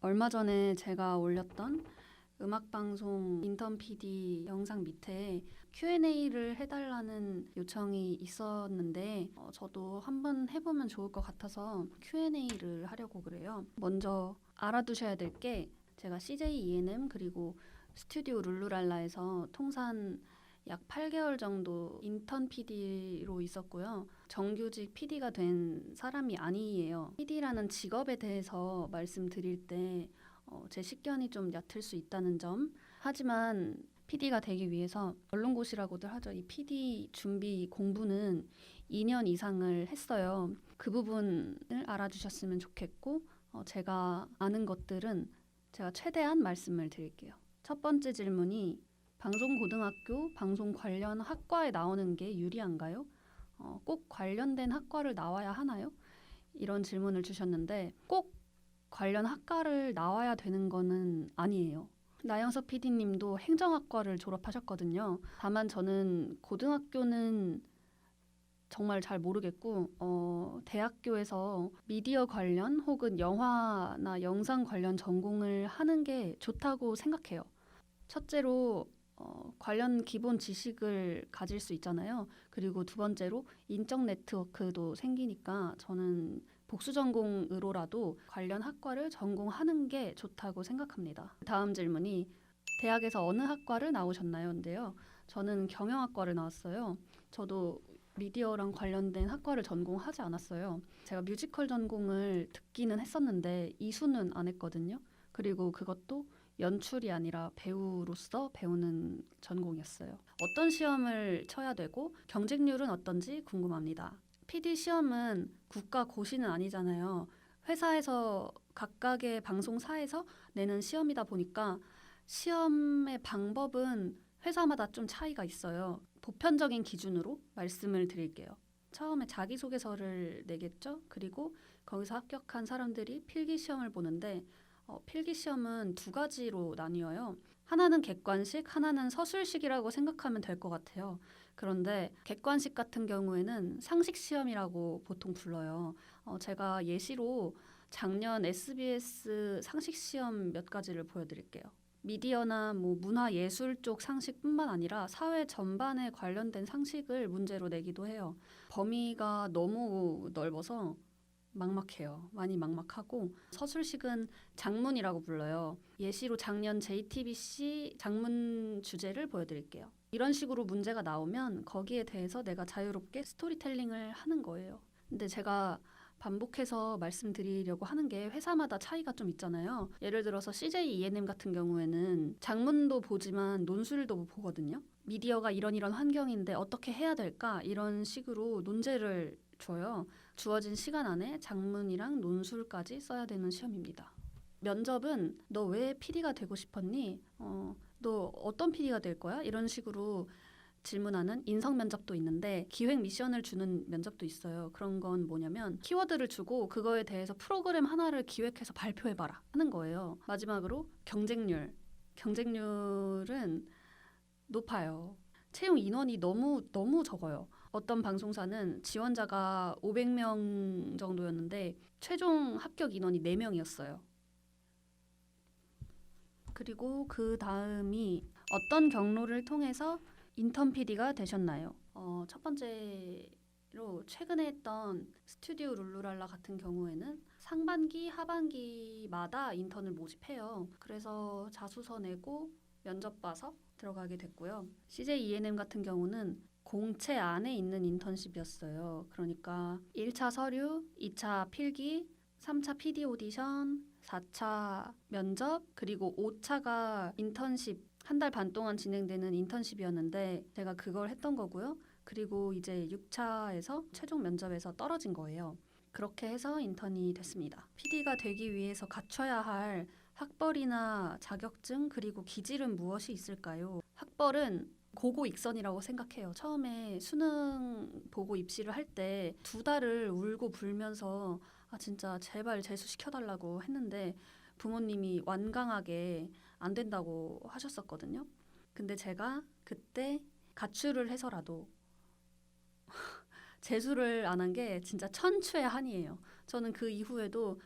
얼마 전에 제가 올렸던 음악방송 인턴 PD 영상 밑에 Q&A를 해달라는 요청이 있었는데 저도 한번 해보면 좋을 것 같아서 Q&A를 하려고 그래요. 먼저 알아두셔야 될 게 제가 CJ ENM 그리고 스튜디오 룰루랄라에서 통산 약 8개월 정도 인턴 PD로 있었고요. 정규직 PD가 된 사람이 아니에요. PD라는 직업에 대해서 말씀드릴 때 제 식견이 좀 얕을 수 있다는 점. 하지만 PD가 되기 위해서 언론고시라고들 하죠. 이 PD 준비 공부는 2년 이상을 했어요. 그 부분을 알아주셨으면 좋겠고 제가 아는 것들은 제가 최대한 말씀을 드릴게요. 첫 번째 질문이 방송고등학교 방송 관련 학과에 나오는 게 유리한가요? 꼭 관련된 학과를 나와야 하나요? 이런 질문을 주셨는데 꼭 관련 학과를 나와야 되는 거는 아니에요. 나영석 PD님도 행정학과를 졸업하셨거든요. 다만 저는 고등학교는 정말 잘 모르겠고 대학교에서 미디어 관련 혹은 영화나 영상 관련 전공을 하는 게 좋다고 생각해요. 첫째로 관련 기본 지식을 가질 수 있잖아요. 그리고 두 번째로 인적 네트워크도 생기니까 저는 복수 전공으로라도 관련 학과를 전공하는 게 좋다고 생각합니다. 다음 질문이 대학에서 어느 학과를 나오셨나요? 인데요. 저는 경영학과를 나왔어요. 저도 미디어랑 관련된 학과를 전공하지 않았어요. 제가 뮤지컬 전공을 듣기는 했었는데 이수는 안 했거든요. 그리고 그것도 연출이 아니라 배우로서 배우는 전공이었어요. 어떤 시험을 쳐야 되고 경쟁률은 어떤지 궁금합니다. PD 시험은 국가 고시는 아니잖아요. 회사에서 각각의 방송사에서 내는 시험이다 보니까 시험의 방법은 회사마다 좀 차이가 있어요. 보편적인 기준으로 말씀을 드릴게요. 처음에 자기소개서를 내겠죠. 그리고 거기서 합격한 사람들이 필기시험을 보는데 필기시험은 두 가지로 나뉘어요. 하나는 객관식, 하나는 서술식이라고 생각하면 될 것 같아요. 그런데 객관식 같은 경우에는 상식시험이라고 보통 불러요. 제가 예시로 작년 SBS 상식시험 몇 가지를 보여드릴게요. 미디어나 문화 예술 쪽 상식뿐만 아니라 사회 전반에 관련된 상식을 문제로 내기도 해요. 범위가 너무 넓어서 막막해요. 많이 막막하고 서술식은 장문이라고 불러요. 예시로 작년 JTBC 장문 주제를 보여드릴게요. 이런 식으로 문제가 나오면 거기에 대해서 내가 자유롭게 스토리텔링을 하는 거예요. 근데 제가 반복해서 말씀드리려고 하는 게 회사마다 차이가 좀 있잖아요. 예를 들어서 CJ ENM 같은 경우에는 장문도 보지만 논술도 보거든요. 미디어가 이런 환경인데 어떻게 해야 될까? 이런 식으로 논제를 줘요. 주어진 시간 안에 장문이랑 논술까지 써야 되는 시험입니다. 면접은 너 왜 PD가 되고 싶었니? 너 어떤 PD가 될 거야? 이런 식으로 질문하는 인성 면접도 있는데 기획 미션을 주는 면접도 있어요. 그런 건 뭐냐면 키워드를 주고 그거에 대해서 프로그램 하나를 기획해서 발표해봐라 하는 거예요. 마지막으로 경쟁률. 경쟁률은 높아요. 채용 인원이 너무 적어요. 어떤 방송사는 지원자가 500명 정도였는데 최종 합격 인원이 4명이었어요. 그리고 그 다음이 어떤 경로를 통해서 인턴 PD가 되셨나요? 첫 번째로 최근에 했던 스튜디오 룰루랄라 같은 경우에는 상반기, 하반기마다 인턴을 모집해요. 그래서 자소서 내고 면접 봐서 들어가게 됐고요. CJ ENM 같은 경우는 공채 안에 있는 인턴십이었어요. 그러니까 1차 서류, 2차 필기, 3차 PD 오디션, 4차 면접, 그리고 5차가 인턴십 한 달 반 동안 진행되는 인턴십이었는데 제가 그걸 했던 거고요. 그리고 이제 6차에서 최종 면접에서 떨어진 거예요. 그렇게 해서 인턴이 됐습니다. PD가 되기 위해서 갖춰야 할 학벌이나 자격증 그리고 기질은 무엇이 있을까요? 학벌은 고고익선이라고 생각해요. 처음에 수능 보고 입시를 할 때 2달을 울고 불면서 진짜 제발 재수시켜달라고 했는데 부모님이 완강하게 안 된다고 하셨었거든요. 근데 제가 그때 가출을 해서라도 재수를 안 한 게 진짜 천추의 한이에요. 저는 그 이후에도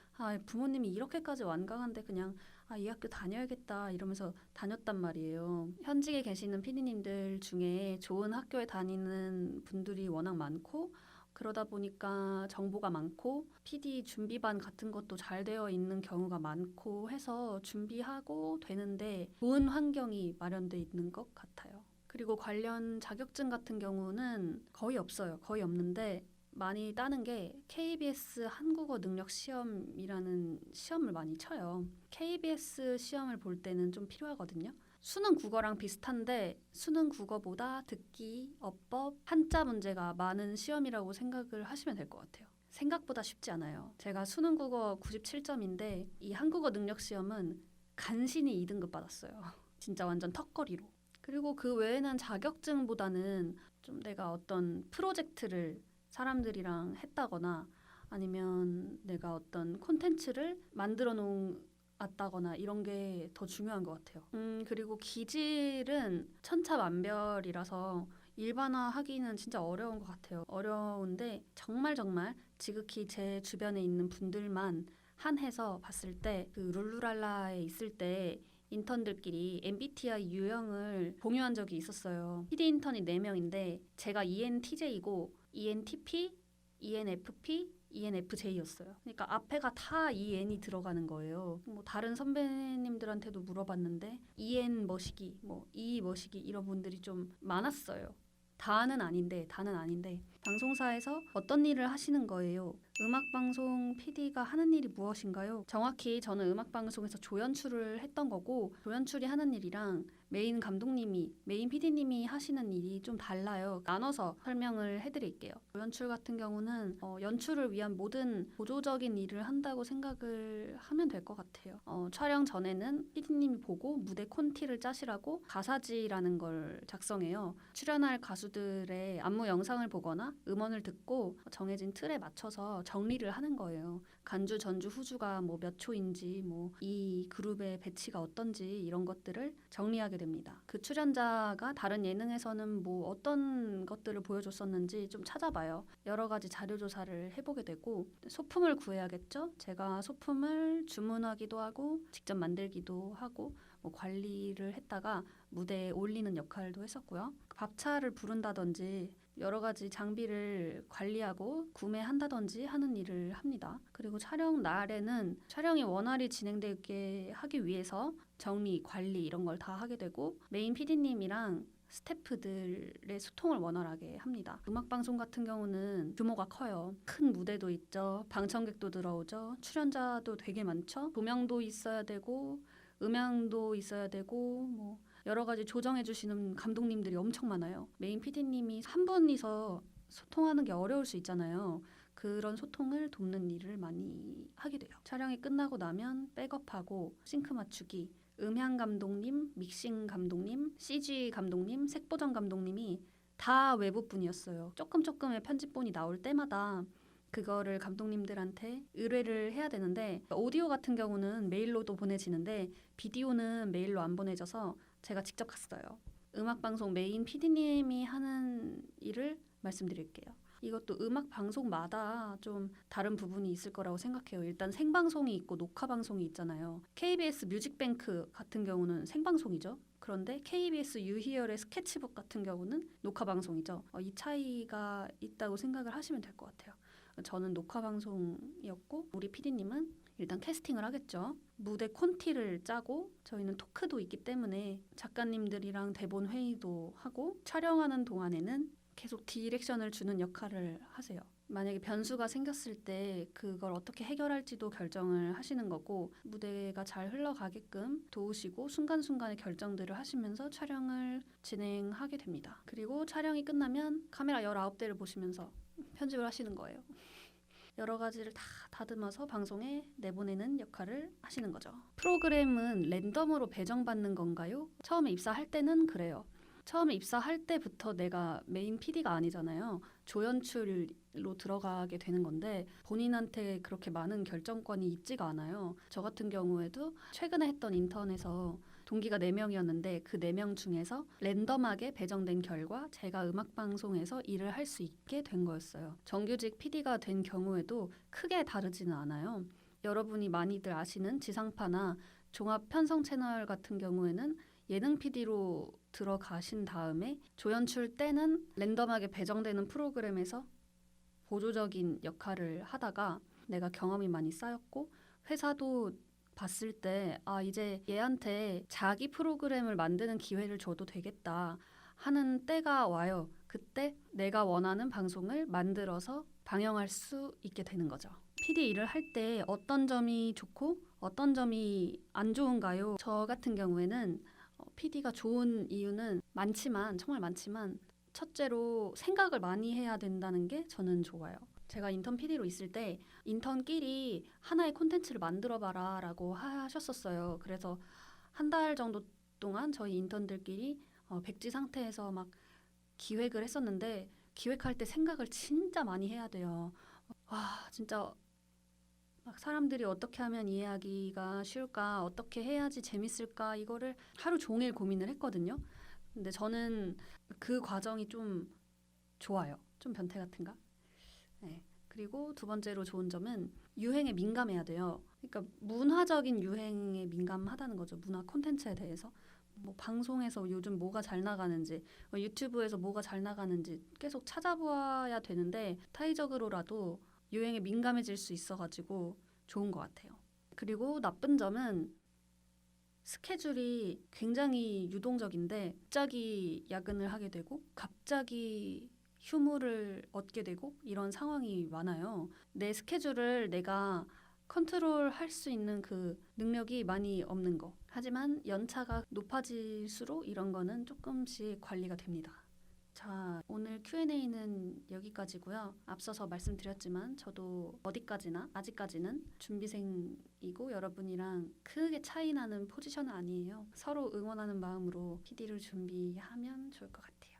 부모님이 이렇게까지 완강한데 그냥 이 학교 다녀야겠다 이러면서 다녔단 말이에요. 현직에 계시는 PD님들 중에 좋은 학교에 다니는 분들이 워낙 많고 그러다 보니까 정보가 많고 PD 준비반 같은 것도 잘 되어 있는 경우가 많고 해서 준비하고 되는데 좋은 환경이 마련돼 있는 것 같아요. 그리고 관련 자격증 같은 경우는 거의 없어요. 거의 없는데 많이 따는 게 KBS 한국어 능력 시험이라는 시험을 많이 쳐요. KBS 시험을 볼 때는 좀 필요하거든요. 수능 국어랑 비슷한데 수능 국어보다 듣기, 어법, 한자 문제가 많은 시험이라고 생각을 하시면 될 것 같아요. 생각보다 쉽지 않아요. 제가 수능 국어 97점인데 이 한국어 능력 시험은 간신히 2등급 받았어요. 진짜 완전 턱걸이로. 그리고 그 외에는 자격증보다는 좀 내가 어떤 프로젝트를 사람들이랑 했다거나 아니면 내가 어떤 콘텐츠를 만들어 놓았다거나 이런 게 더 중요한 것 같아요. 그리고 기질은 천차만별이라서 일반화하기는 진짜 어려운 것 같아요. 어려운데 정말 지극히 제 주변에 있는 분들만 한해서 봤을 때 그 룰루랄라에 있을 때 인턴들끼리 MBTI 유형을 공유한 적이 있었어요. PD 인턴이 4명인데 제가 ENTJ이고 ENTP, ENFP, ENFJ였어요. 그러니까 앞에가 다 EN이 들어가는 거예요. 뭐 다른 선배님들한테도 물어봤는데 EN 머시기, 뭐 E 머시기 이런 분들이 좀 많았어요. 다는 아닌데 방송사에서 어떤 일을 하시는 거예요? 음악방송 PD가 하는 일이 무엇인가요? 정확히 저는 음악방송에서 조연출을 했던 거고 조연출이 하는 일이랑 메인 감독님이, 메인 PD님이 하시는 일이 좀 달라요. 나눠서 설명을 해드릴게요. 조연출 같은 경우는 연출을 위한 모든 보조적인 일을 한다고 생각을 하면 될 것 같아요. 촬영 전에는 PD님이 보고 무대 콘티를 짜시라고 가사지라는 걸 작성해요. 출연할 가수들의 안무 영상을 보거나 음원을 듣고 정해진 틀에 맞춰서 정리를 하는 거예요. 간주, 전주, 후주가 뭐 몇 초인지, 뭐 이 그룹의 배치가 어떤지 이런 것들을 정리하게 됩니다. 그 출연자가 다른 예능에서는 뭐 어떤 것들을 보여줬었는지 좀 찾아봐요. 여러 가지 자료 조사를 해보게 되고 소품을 구해야겠죠. 제가 소품을 주문하기도 하고 직접 만들기도 하고 뭐 관리를 했다가 무대에 올리는 역할도 했었고요. 밥차를 부른다든지 여러 가지 장비를 관리하고 구매한다든지 하는 일을 합니다. 그리고 촬영 날에는 촬영이 원활히 진행되게 하기 위해서 정리, 관리 이런 걸 다 하게 되고 메인 PD님이랑 스태프들의 소통을 원활하게 합니다. 음악방송 같은 경우는 규모가 커요. 큰 무대도 있죠. 방청객도 들어오죠. 출연자도 되게 많죠. 조명도 있어야 되고 음향도 있어야 되고 뭐 여러 가지 조정해 주시는 감독님들이 엄청 많아요. 메인 PD님이 한 분이서 소통하는 게 어려울 수 있잖아요. 그런 소통을 돕는 일을 많이 하게 돼요. 촬영이 끝나고 나면 백업하고 싱크 맞추기, 음향 감독님, 믹싱 감독님, CG 감독님, 색보정 감독님이 다 외부 분이었어요. 조금의 편집본이 나올 때마다 그거를 감독님들한테 의뢰를 해야 되는데 오디오 같은 경우는 메일로도 보내지는데 비디오는 메일로 안 보내져서 제가 직접 갔어요. 음악방송 메인 PD님이 하는 일을 말씀드릴게요. 이것도 음악방송마다 좀 다른 부분이 있을 거라고 생각해요. 일단 생방송이 있고 녹화방송이 있잖아요. KBS 뮤직뱅크 같은 경우는 생방송이죠. 그런데 KBS 유희열의 스케치북 같은 경우는 녹화방송이죠. 이 차이가 있다고 생각을 하시면 될 것 같아요. 저는 녹화방송이었고 우리 PD님은 일단 캐스팅을 하겠죠. 무대 콘티를 짜고 저희는 토크도 있기 때문에 작가님들이랑 대본 회의도 하고 촬영하는 동안에는 계속 디렉션을 주는 역할을 하세요. 만약에 변수가 생겼을 때 그걸 어떻게 해결할지도 결정을 하시는 거고 무대가 잘 흘러가게끔 도우시고 순간순간의 결정들을 하시면서 촬영을 진행하게 됩니다. 그리고 촬영이 끝나면 카메라 19대를 보시면서 편집을 하시는 거예요. 여러 가지를 다 다듬어서 방송에 내보내는 역할을 하시는 거죠. 프로그램은 랜덤으로 배정받는 건가요? 처음에 입사할 때는 그래요. 처음에 입사할 때부터 내가 메인 PD가 아니잖아요. 조연출로 들어가게 되는 건데 본인한테 그렇게 많은 결정권이 있지가 않아요. 저 같은 경우에도 최근에 했던 인턴에서 동기가 4명이었는데 그 4명 중에서 랜덤하게 배정된 결과 제가 음악방송에서 일을 할 수 있게 된 거였어요. 정규직 PD가 된 경우에도 크게 다르지는 않아요. 여러분이 많이들 아시는 지상파나 종합 편성 채널 같은 경우에는 예능 PD로 들어가신 다음에 조연출 때는 랜덤하게 배정되는 프로그램에서 보조적인 역할을 하다가 내가 경험이 많이 쌓였고 회사도 봤을 때 이제 얘한테 자기 프로그램을 만드는 기회를 줘도 되겠다 하는 때가 와요. 그때 내가 원하는 방송을 만들어서 방영할 수 있게 되는 거죠. PD 일을 할 때 어떤 점이 좋고 어떤 점이 안 좋은가요? 저 같은 경우에는 PD가 좋은 이유는 정말 많지만 첫째로 생각을 많이 해야 된다는 게 저는 좋아요. 제가 인턴 PD로 있을 때 인턴끼리 하나의 콘텐츠를 만들어봐라 라고 하셨었어요. 그래서 한 달 정도 동안 저희 인턴들끼리 백지 상태에서 막 기획을 했었는데 기획할 때 생각을 진짜 많이 해야 돼요. 진짜 막 사람들이 어떻게 하면 이해하기가 쉬울까, 어떻게 해야지 재밌을까 이거를 하루 종일 고민을 했거든요. 근데 저는 그 과정이 좀 좋아요. 좀 변태 같은가? 네. 그리고 두 번째로 좋은 점은 유행에 민감해야 돼요. 그러니까 문화적인 유행에 민감하다는 거죠. 문화 콘텐츠에 대해서. 뭐 방송에서 요즘 뭐가 잘 나가는지, 유튜브에서 뭐가 잘 나가는지 계속 찾아봐야 되는데 타의적으로라도 유행에 민감해질 수 있어가지고 좋은 것 같아요. 그리고 나쁜 점은 스케줄이 굉장히 유동적인데 갑자기 야근을 하게 되고 갑자기 휴무를 얻게 되고 이런 상황이 많아요. 내 스케줄을 내가 컨트롤할 수 있는 그 능력이 많이 없는 거. 하지만 연차가 높아질수록 이런 거는 조금씩 관리가 됩니다. 자, 오늘 Q&A는 여기까지고요. 앞서서 말씀드렸지만 저도 어디까지나 아직까지는 준비생이고 여러분이랑 크게 차이 나는 포지션은 아니에요. 서로 응원하는 마음으로 PD를 준비하면 좋을 것 같아요.